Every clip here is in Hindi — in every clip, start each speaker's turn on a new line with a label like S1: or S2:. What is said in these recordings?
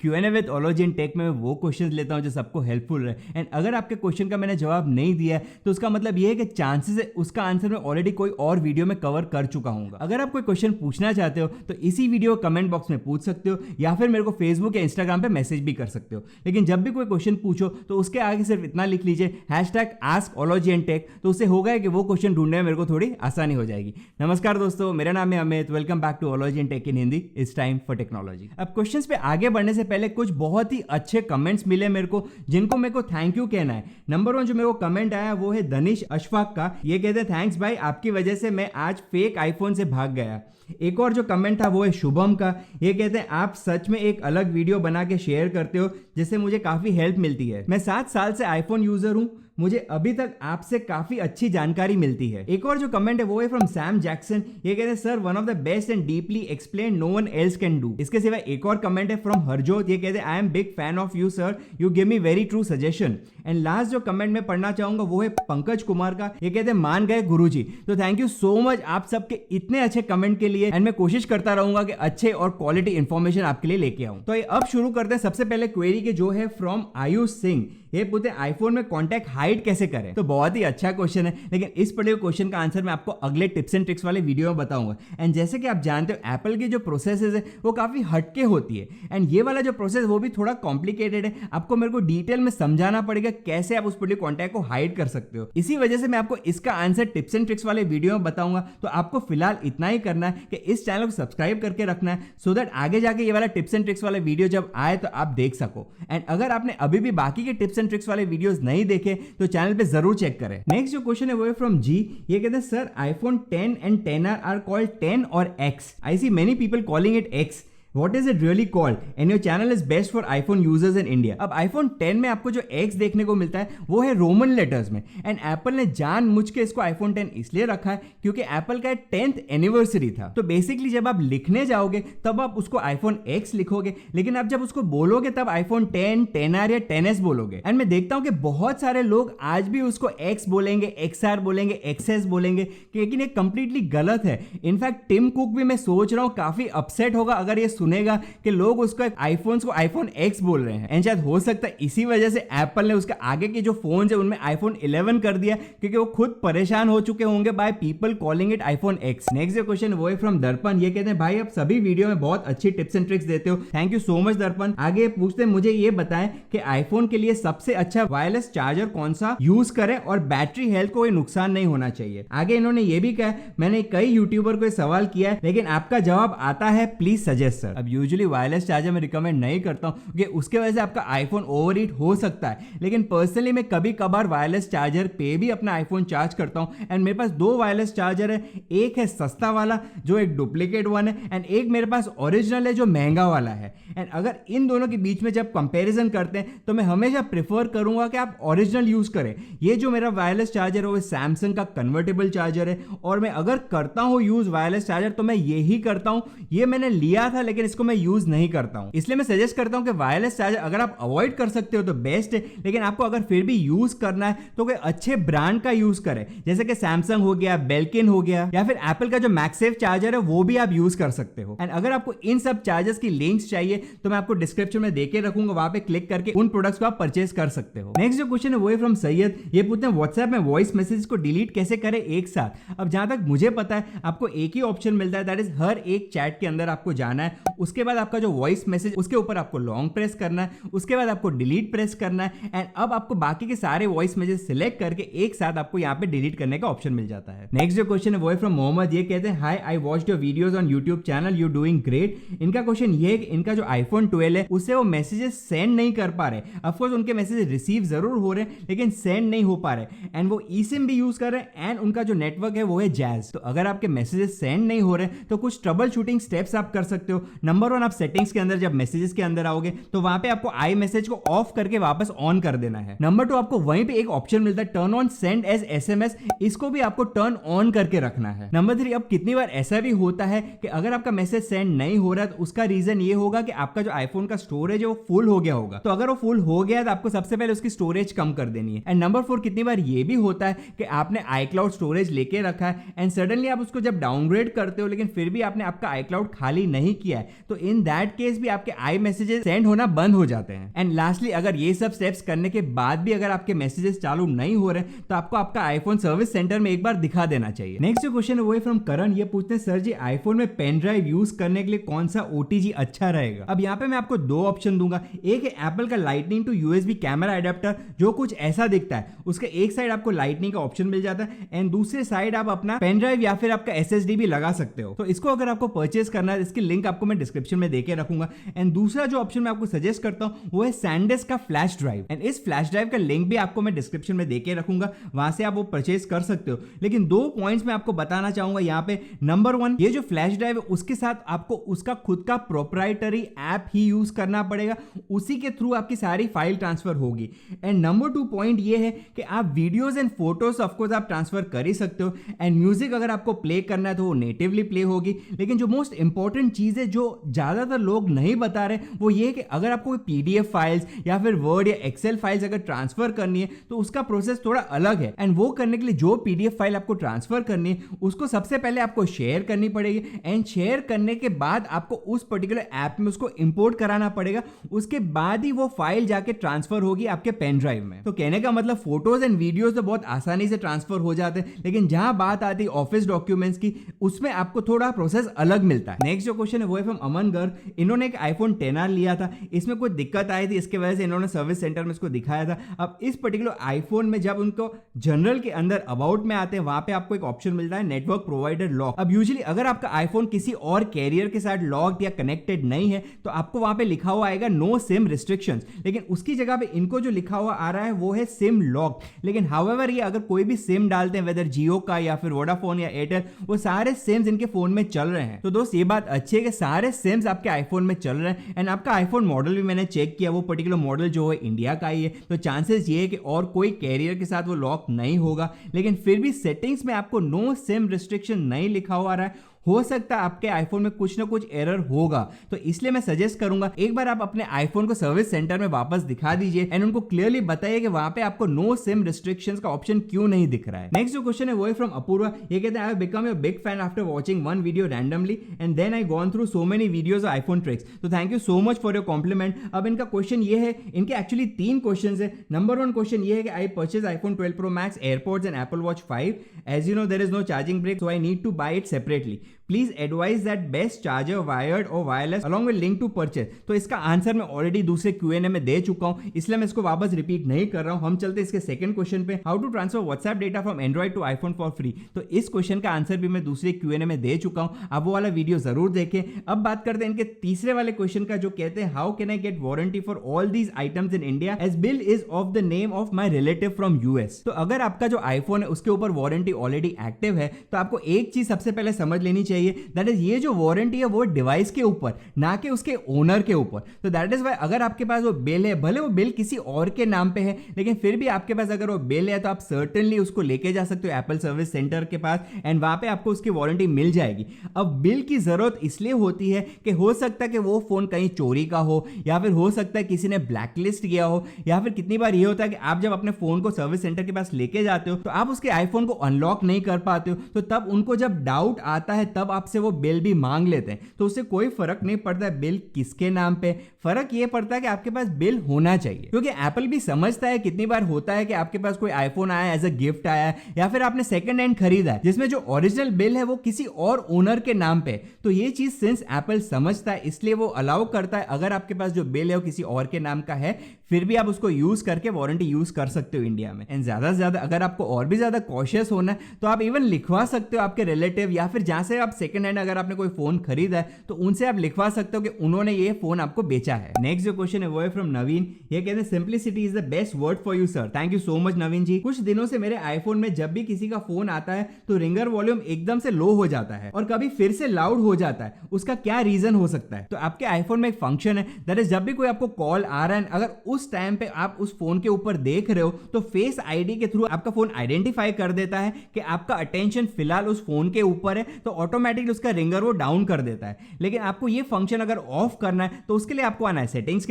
S1: Q&A with ology in take में मैं वो क्वेश्चंस लेता हूं जो सबको हेल्पफुल रहे। एंड अगर आपके क्वेश्चन का मैंने जवाब नहीं दिया है तो उसका मतलब ये है कि चांसेस है उसका आंसर मैं ऑलरेडी कोई और वीडियो में कवर कर चुका हूं। अगर आप कोई क्वेश्चन पूछना चाहते हो तो इसी वीडियो कमेंट बॉक्स में पूछ सकते हो या फिर मेरे को फेसबुक या इंस्टाग्राम पे मैसेज भी कर सकते हो। लेकिन जब भी कोई क्वेश्चन पूछो तो उसके आगे सिर्फ इतना लिख लीजिए #AskOlogyandTech, तो उससे होगा कि वो क्वेश्चन ढूंढने में मेरे को थोड़ी आसानी हो जाएगी। नमस्कार दोस्तों, मेरा नाम है Amit. Welcome back to ology and tech in Hindi. It's time for technology. अब क्वेश्चंस पे आगे बढ़ने से पहले कुछ बहुत ही अच्छे कमेंट्स मिले मेरे को, जिनको मेरे को थैंक यू कहना है। नंबर 1 जो मेरे को कमेंट आया वो है दनिश अशफाक का। ये कहते हैं थैंक्स भाई, आपकी वजह से मैं आज फेक आईफोन से भाग गया। एक और जो कमेंट था वो है शुभम का। ये कहते हैं आप सच में एक अलग वीडियो बना के शेयर करते हो जिससे मुझे काफी हेल्प मिलती है। मैं 7 साल से आईफोन यूजर हूं, मुझे अभी तक आपसे काफी अच्छी जानकारी मिलती है। एक और जो कमेंट है वो है फ्रॉम सैम जैक्सन। ये कहते हैं sir one of the best and deeply explain no one else can do. इसके सिवा एक और कमेंट है फ्रॉम हरजोत। ये कहते हैं I am big fan of you sir, you give me very true suggestion. And last जो कमेंट मैं पढ़ना चाहूंगा वो है पंकज कुमार का। ये कहते हैं मान गए गुरुजी। तो थैंक यू सो मच आप सबके इतने अच्छे कमेंट के लिए। एंड मैं कोशिश करता रहूंगा कि अच्छे और क्वालिटी इंफॉर्मेशन आपके लिए लेके आऊं। तो अब शुरू करते हैं सबसे पहले क्वेरी के, जो है फ्रॉम आयुष सिंह। ये पूछते हैं आईफोन में कॉन्टैक्ट हाइड कैसे करें। तो बहुत ही अच्छा क्वेश्चन है, लेकिन इस पर्टिकुलर क्वेश्चन का आंसर मैं आपको अगले टिप्स एंड ट्रिक्स वाले वीडियो में बताऊंगा। एंड जैसे कि आप जानते हो एप्पल की जो प्रोसेसेस है वो काफी हटके होती है। एंड ये वाला जो प्रोसेस वो भी थोड़ा कॉम्प्लिकेटेड है। आपको मेरे को डिटेल में समझाना पड़ेगा कैसे आप उस पर्टिकुलर कॉन्टैक्ट को हाइड कर सकते हो। इसी वजह से मैं आपको इसका आंसर टिप्स एंड ट्रिक्स वाले वीडियो में बताऊंगा। तो आपको फिलहाल इतना ही करना है कि इस चैनल को सब्सक्राइब करके रखना है, सो दैट आगे जाके ये वाला टिप्स एंड ट्रिक्स वाला वीडियो जब आए तो आप देख सको। एंड अगर आपने अभी भी बाकी के टिप्स एंड ट्रिक्स वाले वीडियोस नहीं देखे तो चैनल पे जरूर चेक करें। नेक्स्ट जो क्वेश्चन है वो है फ्रॉम जी। ये कहते हैं sir iPhone 10 and 10R are called 10 और X। I see many people calling it X। What is it really called? And your channel is best for iPhone users in India. अब iPhone 10 में आपको जो X देखने को मिलता है वो है रोमन लेटर्स में। एंड एप्पल ने जानबूझ के इसको iPhone 10 इसलिए रखा है क्योंकि एप्पल का 10th एनिवर्सरी था। तो बेसिकली जब आप लिखने जाओगे तब आप उसको iPhone X लिखोगे, लेकिन आप जब उसको बोलोगे तब iPhone 10, 10R या 10S बोलोगे। एंड मैं देखता हूं कि बहुत सारे लोग आज भी उसको X बोलेंगे, XR बोलेंगे, XS बोलेंगे, लेकिन ये कंप्लीटली गलत है। इनफैक्ट टिम कुक भी मैं सोच रहा हूं काफी अपसेट होगा अगर ये सुनेगा कि लोग उसको आईफोन्स को iPhone X बोल रहे हैं। एंड शायद हो सकता है इसी वजह से एप्पल ने उसके आगे के जो फोन्स है उनमें iPhone 11 कर दिया, क्योंकि वो खुद परेशान हो चुके होंगे by people calling it iPhone X। Next जो क्वेश्चन वो है फ्रॉम दर्पण। ये कहते हैं भाई आप सभी वीडियो में बहुत अच्छी टिप्स एंड ट्रिक्स देते हो, थैंक यू सो मच दर्पण। आगे पूछते हैं मुझे ये बताएं कि आईफोन के लिए सबसे अच्छा वायरलेस चार्जर कौन सा यूज करें और बैटरी हेल्थ को कोई नुकसान नहीं होना चाहिए। आगे इन्होंने ये भी कहा मैंने कई यूट्यूबर को सवाल किया है लेकिन आपका जवाब आता है प्लीज सजेस्ट सर। अब यूजुअली वायरलेस चार्जर मैं रिकमेंड नहीं करता हूं क्योंकि उसके वजह से आपका आईफोन ओवरहीट हो सकता है, लेकिन पर्सनली मैं कभी कभार वायरलेस चार्जर पे भी अपना आईफोन चार्ज करता हूं। एंड मेरे पास 2 वायरलेस चार्जर है, एक है सस्ता वाला जो एक डुप्लीकेट वन है, एंड एक मेरे पास ओरिजिनल है जो महंगा वाला है। एंड अगर इन दोनों के बीच में जब कंपैरिजन करते हैं तो मैं हमेशा प्रेफर करूंगा कि आप ओरिजिनल यूज करें। ये जो मेरा वायरलेस चार्जर है वो सैमसंग का कन्वर्टेबल चार्जर है, और मैं अगर करता हूं यूज वायरलेस चार्जर तो मैं यही करता हूं। ये मैंने लिया था लेकिन इसको मैं यूज नहीं करता हूं, इसलिए मैं सजेस्ट करता हूं कि वायरलेस चार्जर अगर आप अवॉइड कर सकते हो तो बेस्ट है, लेकिन आपको अगर फिर भी यूज करना है तो कोई अच्छे ब्रांड का यूज करें, जैसे कि सैमसंग हो गया, बेल्किन हो गया, या फिर एप्पल का जो मैक्सेफ चार्जर है वो भी आप यूज कर सकते हो। एंड अगर आपको इन सब चार्जर्स की लिंक्स चाहिए तो मैं आपको डिस्क्रिप्शन में देके रखूंगा, वहां पे क्लिक करके उन प्रोडक्ट्स को आप परचेज कर सकते हो। नेक्स्ट जो क्वेश्चन है वो है फ्रॉम सैयद। ये पूछते हैं व्हाट्सएप में वॉइस मैसेज को डिलीट कैसे करें एक साथ। अब जहां तक मुझे पता है आपको एक ही ऑप्शन मिलता है, दैट इज हर एक चैट के अंदर आपको जाना है, उसके बाद आपका जो वॉइस मैसेज उसके ऊपर आपको लॉन्ग प्रेस करना है, उसके बाद आपको डिलीट प्रेस करना है। एंड अब आपको बाकी के सारे वॉइस मैसेज सिलेक्ट करके एक साथ आपको यहाँ पे डिलीट करने का ऑप्शन मिल जाता है। नेक्स्ट जो क्वेश्चन है वो है फ्रॉम मोहम्मद। ये कहते हैं hi I watched your videos on YouTube channel, you doing great. इनका क्वेश्चन ये है कि इनका जो आईफोन 12 है उससे वो मैसेजेस सेंड नहीं कर पा रहे। ऑफकोर्स उनके मैसेज रिसीव जरूर हो रहे हैं लेकिन सेंड नहीं हो पा रहे। एंड वो eSIM भी यूज कर रहे हैं एंड उनका जो नेटवर्क है वो है जैज। तो अगर आपके मैसेजेस सेंड नहीं हो रहे तो कुछ ट्रबल शूटिंग स्टेप्स आप कर सकते हो। नंबर 1, आप सेटिंग्स के अंदर जब मैसेजेस के अंदर आओगे तो वहां पे आपको आई मैसेज को ऑफ करके वापस ऑन कर देना है। नंबर 2, आपको वहीं पे एक ऑप्शन मिलता है turn on send as SMS, इसको भी आपको टर्न ऑन करके रखना है। नंबर 3, अब कितनी बार ऐसा भी होता है कि अगर आपका मैसेज सेंड नहीं हो रहा तो उसका रीजन ये होगा कि आपका जो आईफोन का स्टोरेज है वो फुल हो गया होगा। तो अगर वो फुल हो गया तो आपको सबसे पहले उसकी स्टोरेज कम कर देनी है। एंड नंबर 4, कितनी बार ये भी होता है कि आपने iCloud स्टोरेज लेके रखा है एंड सडनली आप उसको जब डाउनग्रेड करते हो लेकिन फिर भी आपने आपका iCloud खाली नहीं किया है, तो इन दैट केस भी आपके आई मैसेजेस सेंड होना बंद हो जाते हैं। एंड लास्टली, अगर ये सब स्टेप्स करने के बाद भी अगर आपके मैसेजेस चालू नहीं हो रहे तो आपको आपका आईफोन सर्विस सेंटर में एक बार दिखा देना चाहिए। नेक्स्ट जो क्वेश्चन है वो है फ्रॉम करण। ये पूछते हैं, सर जी आईफोन में पेन ड्राइव यूज करने के लिए कौन सा ओटीजी अच्छा रहेगा? अब यहाँ पे मैं आपको दो ऑप्शन दूंगा। एक है एप्पल का lightning to USB camera adapter, जो कुछ ऐसा दिखता है। उसके एक साइड आपको लाइटनिंग का ऑप्शन मिल जाता है एंड दूसरे साइड आप अपना पेन ड्राइव या फिर आपका एसएसडी भी लगा सकते हो। तो इसको अगर आपको परचेज करना है, इसकी लिंक आपको मैं डिस्क्रिप्शन में देके रखूंगा। एंड दूसरा जो ऑप्शन मैं आपको सजेस्ट करता हूं वो है सैंडिस्क का फ्लैश ड्राइव, एंड इस फ्लैश ड्राइव का लिंक भी आपको मैं डिस्क्रिप्शन में देके रखूंगा, वहां से आप वो परचेज कर सकते हो। लेकिन दो पॉइंट्स मैं आपको बताना चाहूंगा यहाँ पे। नंबर वन, ये जो फ्लैश ड्राइव है उसके साथ आपको उसका खुद का प्रोप्राइटरी ऐप ही यूज करना पड़ेगा, उसी के थ्रू आपकी सारी फाइल ट्रांसफर होगी। एंड नंबर टू पॉइंट ये है कि आप वीडियोस एंड फोटोज ऑफकोर्स आप ट्रांसफर कर ही सकते हो, एंड म्यूजिक अगर आपको प्ले करना है तो वो नेटिवली प्ले होगी। लेकिन जो मोस्ट इंपॉर्टेंट चीज है जो ज्यादातर लोग नहीं बता रहे वो ये है कि अगर आपको पीडीएफ फाइल्स या फिर वर्ड या एक्सेल फाइल्स अगर ट्रांसफर करनी है तो उसका प्रोसेस थोड़ा अलग है। एंड वो करने के लिए जो पीडीएफ फाइल आपको ट्रांसफर करनी है उसको सबसे पहले आपको शेयर करनी पड़ेगी, एंड शेयर करने के बाद आपको उस पर्टिकुलर ऐप में उसको इंपोर्ट कराना पड़ेगा। उसके बाद ही वो फाइल जाके ट्रांसफर होगी आपके पेन ड्राइव में। तो कहने का मतलब फोटोज एंड वीडियोस तो बहुत आसानी से ट्रांसफर हो जाते हैं, लेकिन जहां बात आती है ऑफिस डॉक्यूमेंट्स की, उसमें आपको थोड़ा प्रोसेस अलग मिलता है। नेक्स्ट जो क्वेश्चन है वो है फ्रॉम अमन गर्ग। इन्होंने एक आईफोन 10R लिया था, इसमें कोई दिक्कत आई थी, इसके वजह से इन्होंने सर्विस सेंटर में इसको दिखाया था। अब इस पर्टिकुलर आईफोन में जब उनको जनरल के अंदर अबाउट में आते हैं, वहां पे आपको एक ऑप्शन मिलता है नेटवर्क प्रोवाइडर लॉक। अब यूजुअली अगर आपका आईफोन किसी और कैरियर के साथ लॉक्ड या कनेक्टेड नहीं है तो आपको वहां पे लिखा हुआ आएगा नो सिम रिस्ट्रिक्शंस, लेकिन उसकी जगह पे इनको जो लिखा हुआ आ रहा है वो है सिम लॉक। लेकिन हाउएवर ये अगर कोई भी सिम डालते हैं, वेदर जियो का या फिर वोडाफोन या एयरटेल, वो सारे सिम्स इनके फोन में चल रहे हैं। तो दोस्त ये बात अच्छी है कि सारे सिम्स आपके आईफोन में चल रहे हैं, एंड आपका आईफोन मॉडल भी मैंने चेक किया, वो पर्टिकुलर मॉडल जो है इंडिया का ही है। तो चांसेस ये है कि और कोई कैरियर के साथ वो लॉक नहीं होगा। लेकिन फिर भी सेटिंग्स में आपको नो सिम रिस्ट्रिक्शन नहीं लिखा हुआ आ रहा है, हो सकता है आपके आईफोन में कुछ ना कुछ एरर होगा। तो इसलिए मैं सजेस्ट करूंगा एक बार आप अपने आईफोन को सर्विस सेंटर में वापस दिखा दीजिए एंड उनको क्लियरली बताइए कि वहां पे आपको नो सिम रिस्ट्रिक्शंस का ऑप्शन क्यों नहीं दिख रहा है। नेक्स्ट जो क्वेश्चन है वो है फ्रॉम अपूर्वा। ये कहते हैं, I have become your big fan after watching one video randomly and then I gone through so many videos of iPhone tricks. तो thank you so much for your compliment. अब इनका क्वेश्चन ये है, इनके एक्चुअली 3 क्वेश्चन है। नंबर 1 क्वेश्चन ये है कि I purchase iPhone 12 Pro Max, AirPods and Apple watch 5. As you know, there is no charging brick, so I need to buy it separately. Please advise that best charger, wired or wireless along with link to purchase. तो इसका आंसर मैं ऑलरेडी दूसरे Q&A में दे चुका हूं, इसलिए मैं इसको वापस रिपीट नहीं कर रहा हूं। हम चलते इसके सेकंड क्वेश्चन पे, how to transfer WhatsApp data from Android to iPhone for free. तो इस क्वेश्चन का आंसर भी मैं दूसरे Q&A में दे चुका हूं, आप वो वाला वीडियो जरूर देखें। अब बात करते हैं इनके तीसरे वाले क्वेश्चन का, जो कहते हैं how can I get warranty for all these items in India as bill is of the name of my relative from US. तो अगर आपका जो आईफोन है उसके ऊपर वारंटी ऑलरेडी एक्टिव है तो आपको एक चीज सबसे पहले समझ लेनी चाहिए, दैट इज ये जो वारंटी है वो डिवाइस के ऊपर, ना कि उसके ओनर के ऊपर। तो दैट इज वाई अगर आपके पास वो बिल है, भले वो बिल किसी और के नाम पे है, लेकिन फिर भी आपके पास अगर वो बिल है तो आप सर्टेनली उसको लेके जा सकते हो एप्पल सर्विस सेंटर के पास एंड वहां पे आपको उसकी वारंटी मिल जाएगी। अब बिल की जरूरत इसलिए होती है कि हो सकता है कि वो फोन कहीं चोरी का हो, या फिर हो सकता है किसी ने ब्लैकलिस्ट किया हो, या फिर कितनी बार ये होता है कि आप जब अपने फोन को सर्विस सेंटर के पास लेके जाते हो तो आप उसके आईफोन को अनलॉक नहीं कर पाते हो, तो तब उनको जब डाउट आता है तब आपसे वो बिल भी मांग लेते हैं। तो उससे कोई फर्क नहीं पड़ता है बिल किसके नाम पे, फर्क ये पड़ता है कि आपके पास बिल होना चाहिए। क्योंकि एप्पल भी समझता है, कितनी बार होता है कि आपके पास कोई आईफोन आया एज अ गिफ्ट आया है, या फिर आपने सेकंड हैंड खरीदा है जिसमें जो ओरिजिनल बिल है वो किसी और ओनर के नाम पे। तो ये चीज सिंस एप्पल समझता है इसलिए वो अलाउ करता है, अगर आपके पास जो बिल है वो किसी और के नाम का है फिर भी आप उसको यूज करके वारंटी यूज कर सकते हो इंडिया में। एंड ज्यादा से ज्यादा अगर आपको और भी ज्यादा कॉशियस होना है तो आप इवन लिखवा सकते हो आपके रिलेटिव, या फिर जहां से आप सेकंड हैंड अगर आपने कोई फोन खरीदा है तो उनसे आप लिखवा सकते हो कि उन्होंने ये फोन आपको बेचा है। नेक्स्ट जो क्वेश्चन है वो है फ्रॉम नवीन। ये कहते हैं simplicity is the best word for you sir, thank you so much Naveen ji. कुछ दिनों से मेरे आईफोन में जब भी किसी का फोन आता है तो रिंगर वॉल्यूम एकदम से लो हो जाता है और कभी फिर से लाउड हो जाता है, उसका क्या रीजन हो सकता है? तो आपके आईफोन में एक फंक्शन है, दैट इज जब भी कोई आपको कॉल आ रहा है, अगर उस टाइम पे आप उस फोन के ऊपर देख रहे हो तो फेस आईडी के थ्रू आपका फोन आइडेंटिफाई कर देता है कि आपका अटेंशन फिलहाल उस फोन के ऊपर है, तो ऑटोमेटिक ऑटोमेटिकली उसका रिंगर वो डाउन कर देता है। लेकिन आपको ये फंक्शन अगर ऑफ करना है तो उसके लिए आपको आना है सेटिंग्स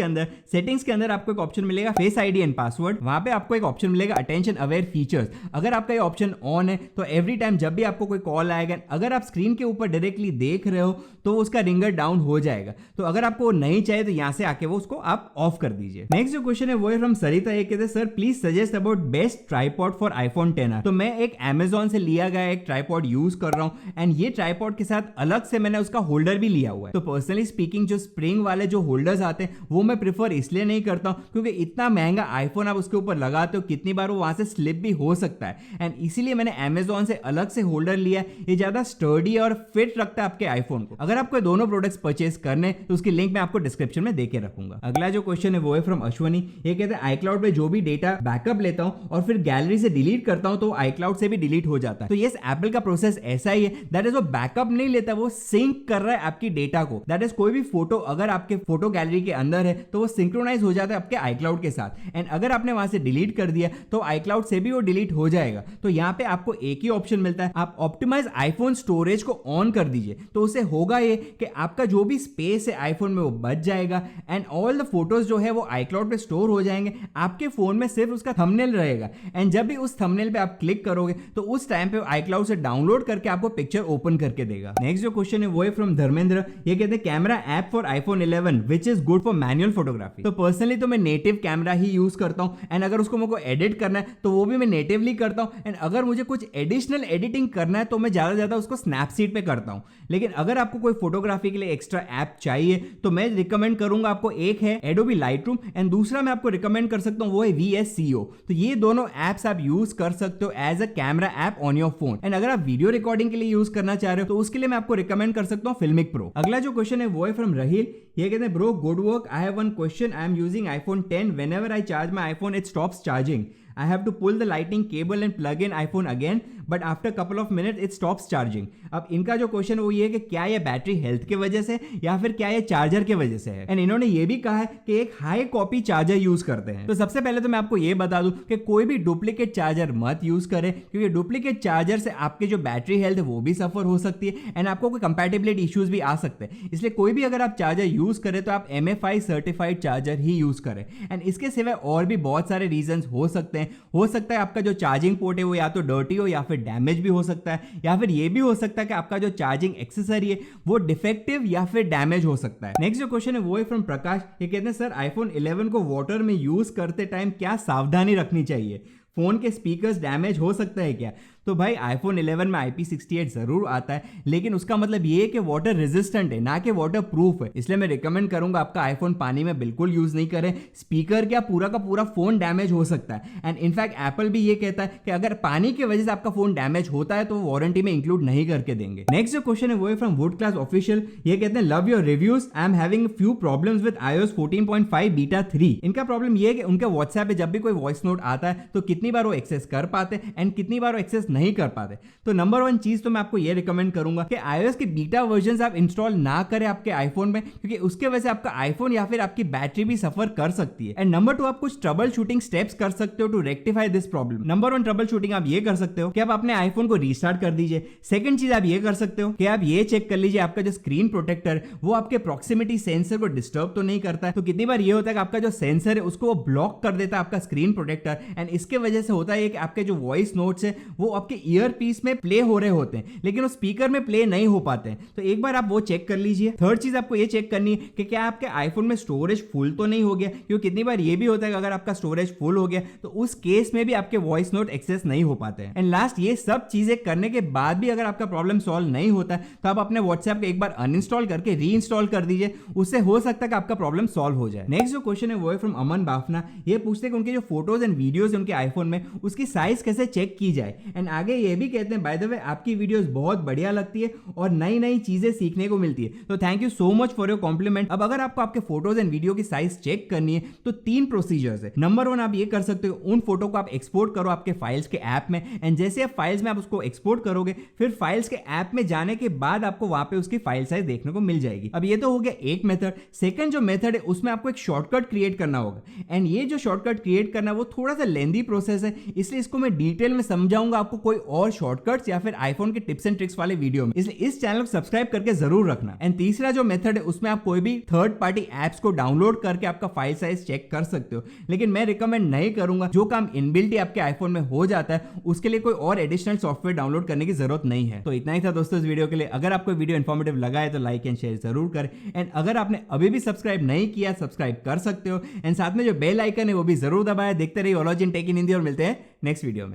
S1: के अंदर आपको एक ऑप्शन मिलेगा फेस आईडी एंड पासवर्ड। वहां पे आपको एक ऑप्शन मिलेगा अटेंशन अवेयर फीचर्स। अगर आपका ये ऑप्शन ऑन है तो एवरी टाइम जब भी आपको कोई कॉल आएगा, अगर आप स्क्रीन के ऊपर डायरेक्टली देख रहे हो तो उसका रिंगर डाउन हो जाएगा। तो अगर आपको नहीं चाहिए तो यहां से आके वो उसको आप ऑफ कर दीजिए। नेक्स्ट जो क्वेश्चन है वो है फ्रॉम सरिता। ये कहते हैं sir please suggest about best tripod for iPhone 10R। तो मैं एक Amazon से लिया गया एक ट्राइपॉड यूज कर रहा हूं एंड ये ट्राइपॉड के साथ अलग से मैंने उसका होल्डर भी लिया हुआ है। तो पर्सनली स्पीकिंग जो स्प्रिंग वाले जो होल्डर्स आते हैं वो मैं प्रीफर इसलिए नहीं करता हूं क्योंकि इतना महंगा आईफोन आप उसके ऊपर लगाते हो, कितनी बार वो वहां से स्लिप भी हो सकता है। एंड इसीलिए मैंने Amazon से अलग से होल्डर लिया। ये ज्यादा स्टर्डी और फिट रखता है आपके आईफोन को। अगर आपको दोनों प्रोडक्ट्स परचेज करने तो उसकी लिंक मैं आपको डिस्क्रिप्शन में देके रखूंगा। अगला जो क्वेश्चन है वो है फ्रॉम अश्वनी। ये कहते हैं iCloud पे जो भी डेटा बैकअप लेता हूं और फिर गैलरी से डिलीट करता हूं तो iCloud से भी डिलीट हो जाता है। तो यस, एप्पल का प्रोसेस ऐसा ही है, दैट इज वो बैकअप नहीं लेता, वो सिंक कर रहा है आपकी डेटा को। दैट इज कोई भी फोटो अगर आपके फोटो गैलरी के अंदर है तो वो सिंक्रोनाइज हो जाता है आपके iCloud के साथ। एंड अगर आपने वहां से डिलीट कर दिया तो iCloud से भी वो डिलीट हो जाएगा। तो यहाँ पे आपको एक ही ऑप्शन मिलता है, आप ऑप्टिमाइज आईफोन स्टोरेज को ऑन कर दीजिए। तो उससे होगा ये कि आपका जो भी स्पेस है आईफोन में वो बच जाएगा एंड ऑल द फोटोज जो है वो iCloud पे स्टोर हो जाएंगे। आपके फोन में सिर्फ उसका थंबनेल रहेगा एंड जब भी उस थंबनेल पे आप क्लिक करोगे तो उस टाइम पे iCloud से डाउनलोड करके आपको पिक्चर ओपन करके देगा। नेक्स्ट जो क्वेश्चन है वो है फ्रॉम धर्मेंद्र। ये कहते हैं camera app for iPhone 11 which is good for manual photography. तो पर्सनली तो मैं नेटिव कैमरा ही यूज करता हूं एंड अगर उसको मुझको एडिट करना है तो वो भी मैं नेटिवली करता हूं एंड अगर मुझे कुछ एडिशनल एडिटिंग करना है तो मैं ज्यादा उसको स्नैपसीड पे करता हूं। लेकिन अगर आपको कोई फोटोग्राफी के लिए एक्स्ट्रा ऐप चाहिए तो मैं रिकमेंड करूंगा आपको, एक है Adobe Lightroom एंड दूसरा मैं आपको रिकमेंड कर सकता हूं वो है VSCO। तो ये दोनों एप्स आप यूज कर सकते हो as a camera app on your phone. And अगर आप वीडियो रिकॉर्डिंग के लिए यूज करना चाह रहे हो तो उसके लिए मैं आपको रिकमेंड कर सकता हूं Filmic Pro। अगला जो क्वेश्चन है वो है फ्रॉम रहील। ये कहते हैं bro good work, I have one question, I am using iPhone 10, whenever I charge my iPhone it stops charging. I have to pull the lightning cable and plug in iPhone again, but after couple of minutes it stops charging. अब इनका जो क्वेश्चन वो ये है कि क्या ये बैटरी हेल्थ के वजह से या फिर क्या ये चार्जर के वजह से है। एंड इन्होंने ये भी कहा है कि एक हाई कॉपी चार्जर यूज करते हैं। तो सबसे पहले तो मैं आपको ये बता दूं कि कोई भी डुप्लीकेट चार्जर मत यूज करें क्योंकि डुप्लीकेट चार्जर से आपके जो बैटरी हेल्थ है वो भी सफर हो सकती है एंड आपको कोई कंपैटिबिलिटी इश्यूज भी आ सकते हैं। इसलिए कोई भी अगर आप चार्जर यूज करें तो आप MFI सर्टिफाइड चार्जर ही यूज करें। एंड इसके सिवाय और भी बहुत सारे रीजन हो सकते हैं। हो सकता है आपका जो चार्जिंग पोर्ट है वो या तो डर्टी हो या फिर डैमेज भी हो सकता है, या फिर ये भी हो सकता है कि आपका जो चार्जिंग एक्सेसरी है वो डिफेक्टिव या फिर डैमेज हो सकता है। नेक्स्ट जो क्वेश्चन है वो है फ्रॉम प्रकाश। ये कहते हैं सर iPhone 11 को वाटर में यूज करते टाइम क्या सावधानी रखनी चाहिए, फोन के स्पीकर्स डैमेज हो सकता है क्या। तो भाई iPhone 11 में IP68 जरूर आता है लेकिन उसका मतलब ये है कि वाटर रेजिस्टेंट है ना कि वाटर प्रूफ है। इसलिए मैं रिकमेंड करूंगा आपका आईफोन पानी में बिल्कुल यूज नहीं करें। स्पीकर क्या पूरा का पूरा फोन डैमेज हो सकता है एंड इनफैक्ट एप्पल भी ये कहता है कि अगर पानी की वजह से आपका फोन डैमेज होता है तो वो वारंटी में इंक्लूड नहीं करके देंगे। नेक्स्ट जो क्वेश्चन है वो है फ्रॉम वुड क्लास ऑफिशियल। ये कहते हैं love your reviews, I am having few problems with iOS 14.5 beta 3। इनका प्रॉब्लम ये है कि उनके व्हाट्सएप पे जब भी कोई वॉइस नोट आता है तो कितनी बार वो एक्सेस कर पाते एंड कितनी बार वो एक्सेस नहीं कर पाते। तो नंबर वन चीज तो मैं आपको ये रिकमेंड करूंगा कि iOS के बीटा वर्जन आप इंस्टॉल ना करें आपके आईफोन में क्योंकि उसके वजह से आपका आईफोन या फिर आपकी बैटरी भी सफर कर सकती है। एंड नंबर टू आप कुछ ट्रबल शूटिंग स्टेप्स कर सकते हो to rectify this problem. Number one troubleshooting आप ये कर सकते हो कि आप अपने आईफोन को रीस्टार्ट कर दीजिए। सेकंड चीज आप ये कर सकते हो कि आप ये चेक कर लीजिए आपका जो स्क्रीन प्रोटेक्टर वो आपके प्रॉक्सिमिटी सेंसर को डिस्टर्ब तो नहीं करता है। तो कितनी बार ये होता है कि आपका जो सेंसर है उसको वो ब्लॉक कर देता है आपका स्क्रीन प्रोटेक्टर एंड इसके वजह से होता है कि आपके जो वॉइस नोट्स है वो आपके ईयर पीस में प्ले हो रहे होते हैं लेकिन वो स्पीकर में प्ले नहीं हो पाते हैं। तो एक बार आप वो चेक कर लीजिए। थर्ड चीज आपको ये चेक करनी है कि क्या आपके आईफोन में स्टोरेज फुल तो नहीं हो गया, क्योंकि कितनी बार ये भी होता है कि अगर आपका स्टोरेज फुल हो गया तो उस केस में भी आपके वॉइस नोट एक्सेस नहीं हो पाते हैं। एंड लास्ट, ये सब चीजें करने के बाद भी अगर आपका प्रॉब्लम सॉल्व नहीं होता है तो आप अपने व्हाट्सएप को एक बार अनइंस्टॉल करके री इंस्टॉल कर दीजिए, उससे हो सकता है कि आपका प्रॉब्लम सॉल्व हो जाए। नेक्स्ट जो क्वेश्चन है वो है फ्रॉम अमन बाफना। ये पूछते हैं कि उनके जो फोटोज एंड वीडियोज उनके आईफोन में उसकी साइज कैसे चेक की जाए। एंड आगे ये भी कहते हैं बाय द वे आपकी वीडियोस बहुत बढ़िया लगती है और नई नई चीजें सीखने को मिलती है। तो thank you so much for your compliment. अब अगर आपको आपके फोटोज एंड वीडियो की साइज चेक करनी है तो 3 प्रोसीजर्स है। नंबर 1 आप ये कर सकते हो, उन फोटो को आप एक्सपोर्ट करो आपके फाइल्स के ऐप में एंड जैसे आप फाइल्स में आप उसको एक्सपोर्ट करोगे फिर फाइल्स के ऐप में जाने के बाद आपको वहां पे उसकी फाइल साइज देखने को मिल जाएगी। अब ये तो हो गया एक मेथड। सेकंड जो मेथड है उसमें आपको एक शॉर्टकट क्रिएट करना होगा एंड ये जो शॉर्टकट क्रिएट करना वो थोड़ा सा लेंदी प्रोसेस है, इसलिए इसको मैं डिटेल में समझाऊंगा आपको कोई और शॉर्टकट्स या फिर आईफोन के टिप्स एंड ट्रिक्स वाले वीडियो में, इसलिए इस चैनल को सब्सक्राइब करके जरूर रखना। एंड तीसरा जो मेथड है उसमें आप कोई भी थर्ड पार्टी एप्स को डाउनलोड करके आपका फाइल साइज चेक कर सकते हो, लेकिन मैं रिकमेंड नहीं करूंगा। जो काम इनबिल्ट ही आपके आईफोन में हो जाता है उसके लिए कोई और एडिशनल सॉफ्टवेयर डाउनलोड करने की जरूरत नहीं है। तो इतना ही था दोस्तों इस वीडियो के लिए। अगर आपको वीडियो इन्फॉर्मेटिव लगा है तो लाइक एंड शेयर जरूर करें। एंड अगर आपने अभी भी सब्सक्राइब नहीं किया सब्सक्राइब कर सकते हो। एंड साथ में जो बेल आइकन है वो भी जरूर दबाएं। देखते रहिए ology in take in Hindi और मिलते हैं नेक्स्ट वीडियो में।